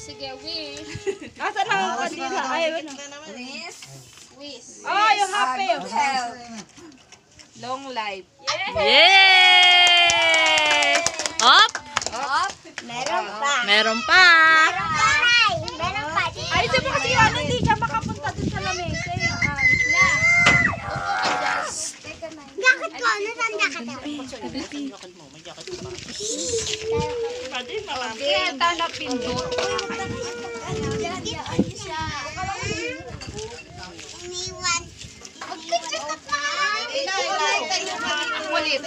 sige, wish. Asan ang kandila? Ay, ano? Wish. Oh, yung happy. Long life. Yay! Hop! Meron pa. Meron pa. Meron pa. Ay, sabi kasi ano, hindi siya makapunta dun sa lamesa. Jacket ko, nasaan jacket ako? Kita na pindot. Iniwan. Mag-picture ka pa. Kulit.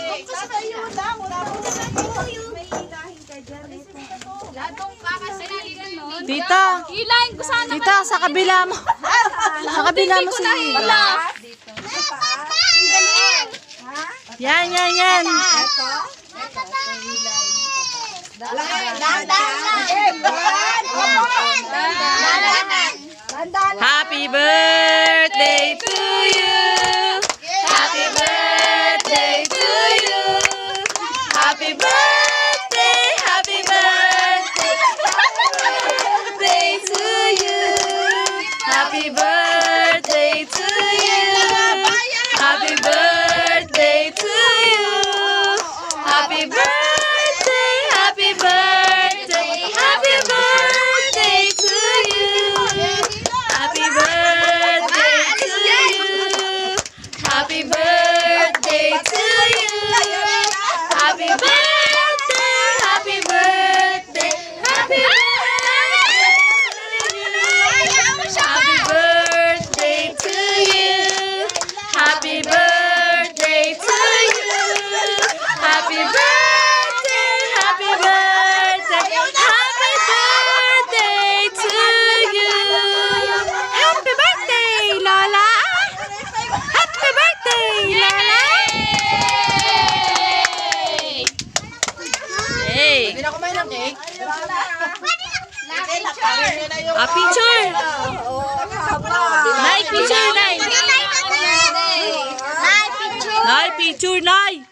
Tita. Hilahin ko sana. Tita, sa kabila mo. Sa kabila mo si Hila. Yan. Happy birthday to you. Happy birthday to you. Happy birthday, happy birthday. Birthday to you. Happy birthday to you. Happy birthday to you. Happy birthday, happy birthday, happy birthday to you. Happy birthday to you. Happy birthday to you. Happy birthday, happy birthday, happy birthday to you. Happy birthday to you. Happy birthday, happy birthday, happy birthday to you. Happy birthday, Lola. Happy birthday, Lola. Hey. Hindi na kumain ng cake. Picture. Nay, picture, Nay. Nay, picture. Nay, picture, Nay.